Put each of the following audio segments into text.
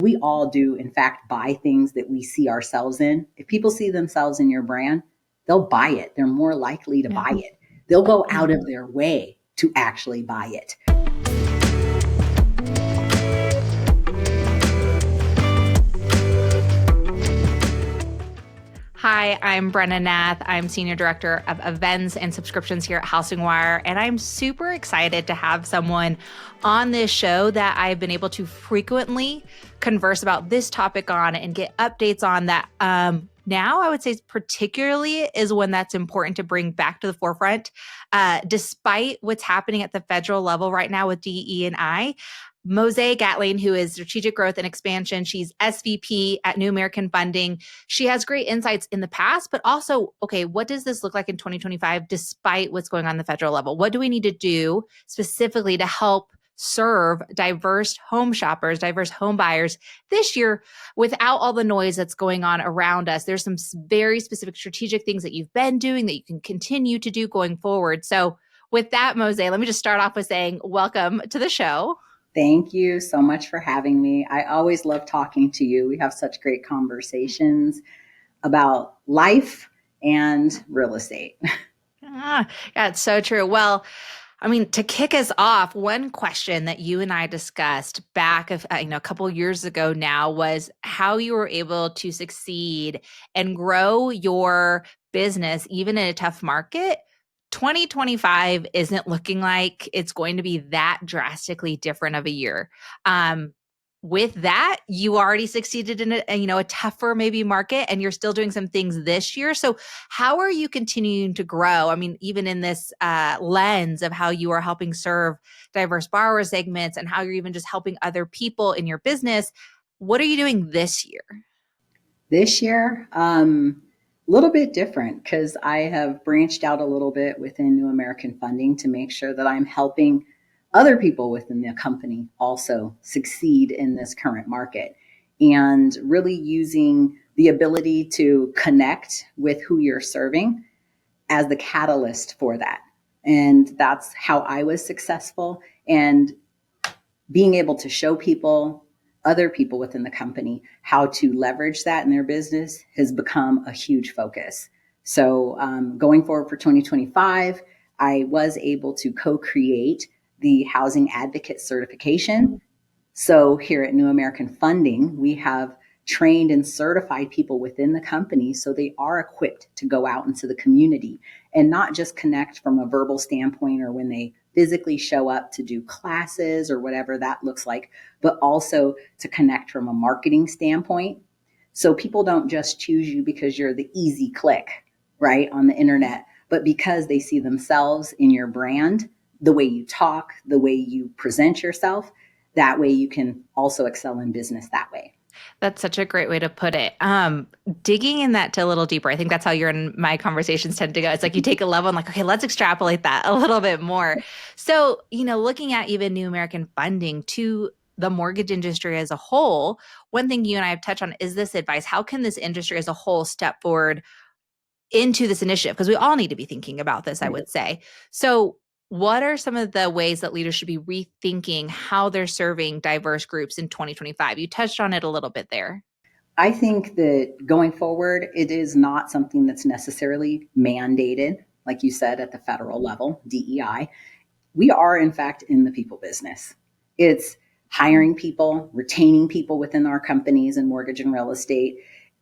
We all do, in fact, buy things that we see ourselves in. If people see themselves in your brand, they'll buy it. They're more likely to buy it. They'll go out of their way to actually buy it. Hi, I'm Brena Nath. I'm Senior Director of Events and Subscriptions here at Housing Wire, and I'm super excited to have someone on this show that I've been able to frequently converse about this topic on and get updates on that. Now, I would say particularly is one that's important to bring back to the forefront, despite what's happening at the federal level right now with DE&I. Mosi Gatling, who is Strategic Growth and Expansion. She's SVP at New American Funding. She has great insights in the past, but also, okay, what does this look like in 2025 despite what's going on the federal level? What do we need to do specifically to help serve diverse home shoppers, diverse home buyers this year without all the noise that's going on around us? There's some very specific strategic things that you've been doing that you can continue to do going forward. So with that, Mosi, let me just start off with saying welcome to the show. Thank you so much for having me. I always love talking to you. We have such great conversations about life and real estate. Yeah, it's so true. Well, I mean, to kick us off, one question that you and I discussed back a couple years ago now was how you were able to succeed and grow your business even in a tough market. 2025 isn't looking like it's going to be that drastically different of a year. With that, you already succeeded in a tougher maybe market, and you're still doing some things this year. So how are you continuing to grow? I mean, even in this lens of how you are helping serve diverse borrower segments and how you're even just helping other people in your business, what are you doing this year? This year, a little bit different because I have branched out a little bit within New American Funding to make sure that I'm helping other people within the company also succeed in this current market, and really using the ability to connect with who you're serving as the catalyst for that. And that's how I was successful. And being able to show people, other people within the company, how to leverage that in their business has become a huge focus. So going forward for 2025, I was able to co-create the Housing Advocate Certification. So here at New American Funding, we have trained and certified people within the company so they are equipped to go out into the community and not just connect from a verbal standpoint or when they physically show up to do classes or whatever that looks like, but also to connect from a marketing standpoint. So people don't just choose you because you're the easy click, right, on the internet, but because they see themselves in your brand, the way you talk, the way you present yourself. That way you can also excel in business that way. That's such a great way to put it. Digging in that to a little deeper, I think that's how your and my conversations tend to go. It's like you take a level and like, okay, let's extrapolate that a little bit more. So, looking at even New American Funding to the mortgage industry as a whole, one thing you and I have touched on is this advice. How can this industry as a whole step forward into this initiative? Because we all need to be thinking about this, I would say. So what are some of the ways that leaders should be rethinking how they're serving diverse groups in 2025? You touched on it a little bit there. I think that going forward, it is not something that's necessarily mandated, like you said, at the federal level, DEI. We are, in fact, in the people business. It's hiring people, retaining people within our companies in mortgage and real estate.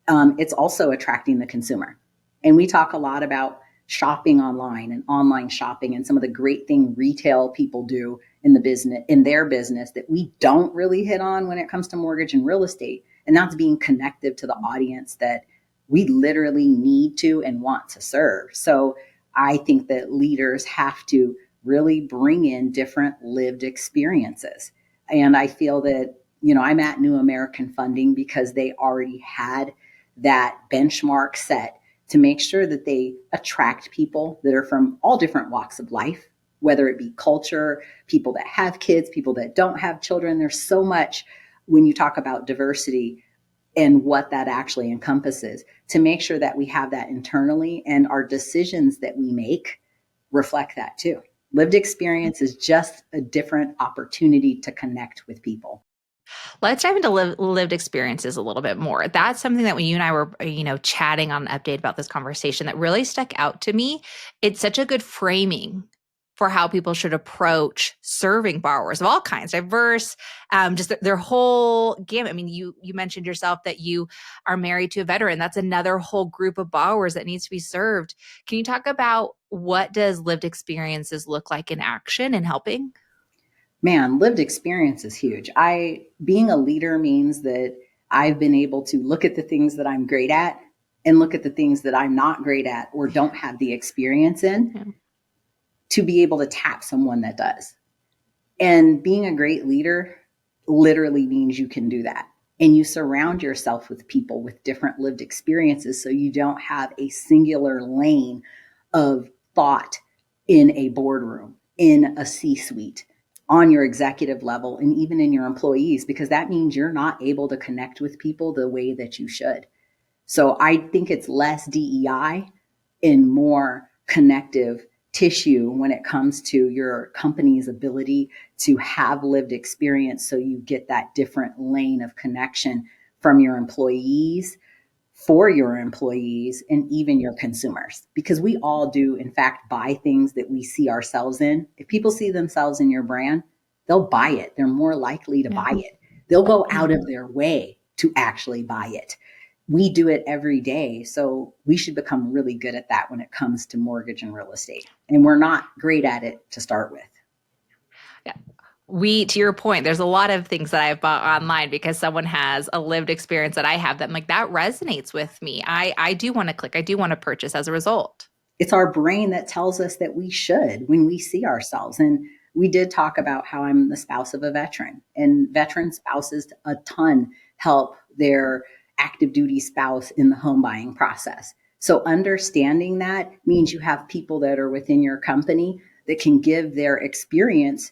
It's also attracting the consumer. And we talk a lot about shopping online and online shopping and some of the great thing retail people do in their business that we don't really hit on when it comes to mortgage and real estate. And that's being connective to the audience that we literally need to and want to serve. So I think that leaders have to really bring in different lived experiences. And I feel that, I'm at New American Funding because they already had that benchmark set to make sure that they attract people that are from all different walks of life, whether it be culture, people that have kids, people that don't have children. There's so much when you talk about diversity and what that actually encompasses, to make sure that we have that internally and our decisions that we make reflect that too. Lived experience is just a different opportunity to connect with people. Let's dive into lived experiences a little bit more. That's something that when you and I were, chatting on an update about this conversation that really stuck out to me. It's such a good framing for how people should approach serving borrowers of all kinds, diverse, just their whole gamut. I mean, you mentioned yourself that you are married to a veteran. That's another whole group of borrowers that needs to be served. Can you talk about what does lived experiences look like in action in helping? Man, lived experience is huge. Being a leader means that I've been able to look at the things that I'm great at and look at the things that I'm not great at or don't have the experience in Yeah. to be able to tap someone that does. And being a great leader literally means you can do that. And you surround yourself with people with different lived experiences so you don't have a singular lane of thought in a boardroom, in a C-suite, on your executive level, and even in your employees, because that means you're not able to connect with people the way that you should. So I think it's less DEI and more connective tissue when it comes to your company's ability to have lived experience so you get that different lane of connection from your employees, for your employees, and even your consumers. Because we all do, in fact, buy things that we see ourselves in. If people see themselves in your brand, they'll buy it. They're more likely to buy it. They'll go out of their way to actually buy it. We do it every day. So we should become really good at that when it comes to mortgage and real estate. And we're not great at it to start with. Yeah. To your point, there's a lot of things that I've bought online because someone has a lived experience that I have that I'm like, that resonates with me. I do want to click. I do want to purchase as a result. It's our brain that tells us that we should when we see ourselves. And we did talk about how I'm the spouse of a veteran, and veteran spouses a ton help their active duty spouse in the home buying process. So understanding that means you have people that are within your company that can give their experience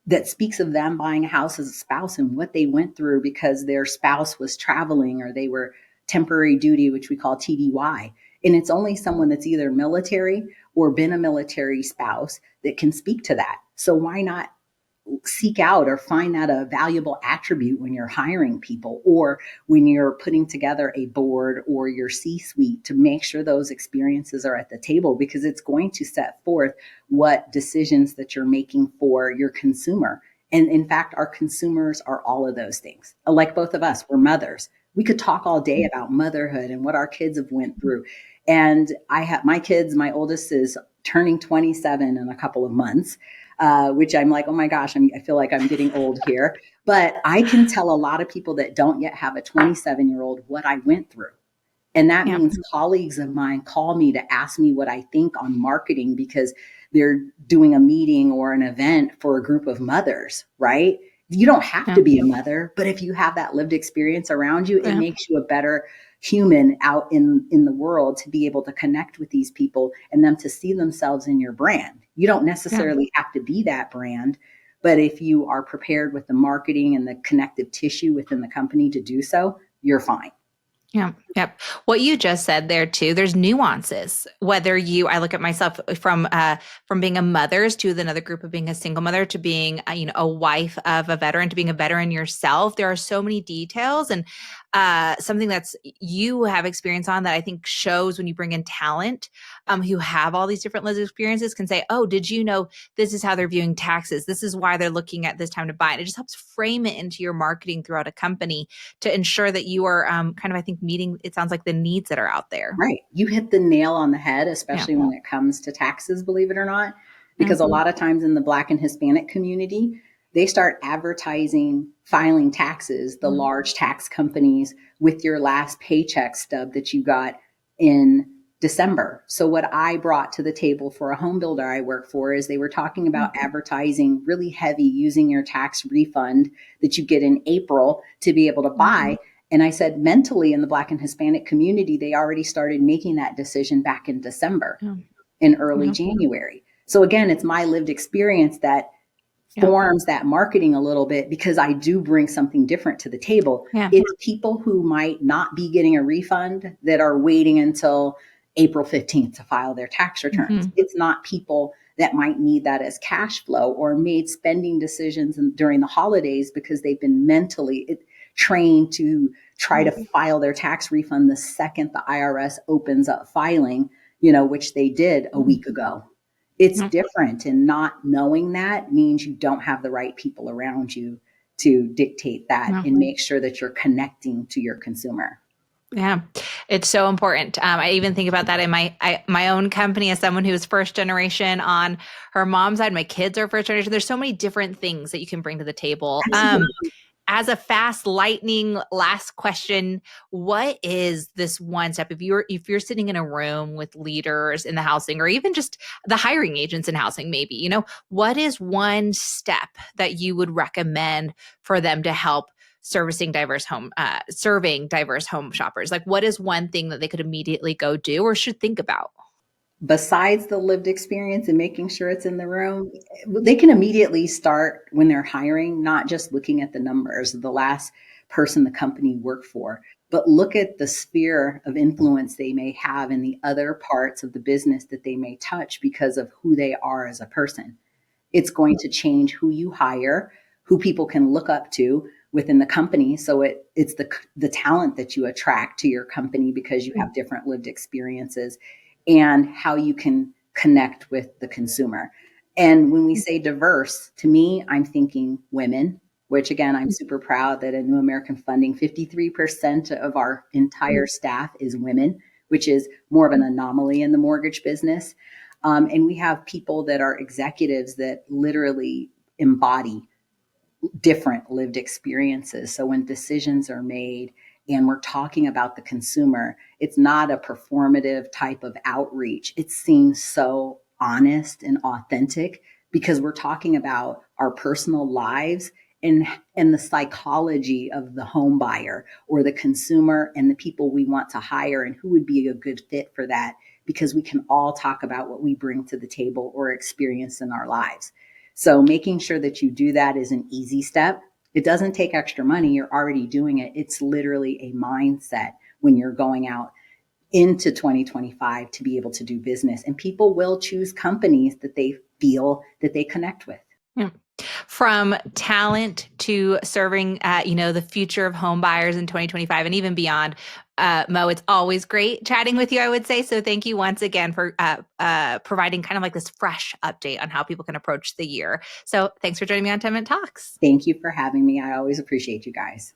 that speaks of them buying a house as a spouse and what they went through because their spouse was traveling or they were temporary duty, which we call TDY. And it's only someone that's either military or been a military spouse that can speak to that. So why not seek out or find that a valuable attribute when you're hiring people or when you're putting together a board or your C-suite to make sure those experiences are at the table, because it's going to set forth what decisions that you're making for your consumer. And in fact, our consumers are all of those things. Like both of us, we're mothers. We could talk all day about motherhood and what our kids have went through. And I have my kids, my oldest is turning 27 in a couple of months. Which I'm like, oh my gosh, I feel like I'm getting old here. But I can tell a lot of people that don't yet have a 27-year-old what I went through. And that means colleagues of mine call me to ask me what I think on marketing because they're doing a meeting or an event for a group of mothers, right? You don't have to be a mother, but if you have that lived experience around you, it makes you a better human out in the world to be able to connect with these people and them to see themselves in your brand. You don't necessarily have to be that brand, but if you are prepared with the marketing and the connective tissue within the company to do so, you're fine. Yeah. Yep. What you just said there too, there's nuances. I look at myself from being a mother to another group of being a single mother to being, a wife of a veteran to being a veteran yourself. There are so many details and something that's you have experience on that I think shows when you bring in talent who have all these different lived experiences can say, oh, did you know this is how they're viewing taxes? This is why they're looking at this time to buy. And it just helps frame it into your marketing throughout a company to ensure that you are kind of, I think, meeting, it sounds like, the needs that are out there. Right. You hit the nail on the head, especially when it comes to taxes, believe it or not, because a lot of times in the Black and Hispanic community, they start advertising filing taxes, the large tax companies, with your last paycheck stub that you got in December. So what I brought to the table for a home builder I work for is they were talking about advertising really heavy using your tax refund that you get in April to be able to buy. And I said, mentally in the Black and Hispanic community, they already started making that decision back in December and early January. So again, it's my lived experience that forms that marketing a little bit because I do bring something different to the table. It's people who might not be getting a refund that are waiting until April 15th to file their tax returns. It's not people that might need that as cash flow, or made spending decisions during the holidays because they've been mentally trained to try to file their tax refund the second the IRS opens up filing, which they did a week ago. It's different, and not knowing that means you don't have the right people around you to dictate that and make sure that you're connecting to your consumer. Yeah, it's so important. I even think about that in my own company as someone who is first generation on her mom's side. My kids are first generation. There's so many different things that you can bring to the table. As a fast lightning last question, what is this one step if you're sitting in a room with leaders in the housing, or even just the hiring agents in housing, maybe, what is one step that you would recommend for them to help serving diverse home shoppers? Like, what is one thing that they could immediately go do or should think about? Besides the lived experience and making sure it's in the room, they can immediately start when they're hiring, not just looking at the numbers, the last person the company worked for, but look at the sphere of influence they may have in the other parts of the business that they may touch because of who they are as a person. It's going to change who you hire, who people can look up to within the company. So it's the talent that you attract to your company because you have different lived experiences, and how you can connect with the consumer. And when we say diverse, to me, I'm thinking women, which again, I'm super proud that at New American Funding, 53% of our entire staff is women, which is more of an anomaly in the mortgage business. And we have people that are executives that literally embody different lived experiences. So when decisions are made and we're talking about the consumer, it's not a performative type of outreach. It seems so honest and authentic because we're talking about our personal lives and the psychology of the home buyer or the consumer and the people we want to hire and who would be a good fit for that, because we can all talk about what we bring to the table or experience in our lives. So making sure that you do that is an easy step. It doesn't take extra money. You're already doing it. It's literally a mindset when you're going out into 2025 to be able to do business. And people will choose companies that they feel that they connect with. Yeah. From talent to serving, the future of home buyers in 2025 and even beyond. Mo, it's always great chatting with you, I would say. So thank you once again for providing kind of like this fresh update on how people can approach the year. So thanks for joining me on 10 Minute Talks. Thank you for having me. I always appreciate you guys.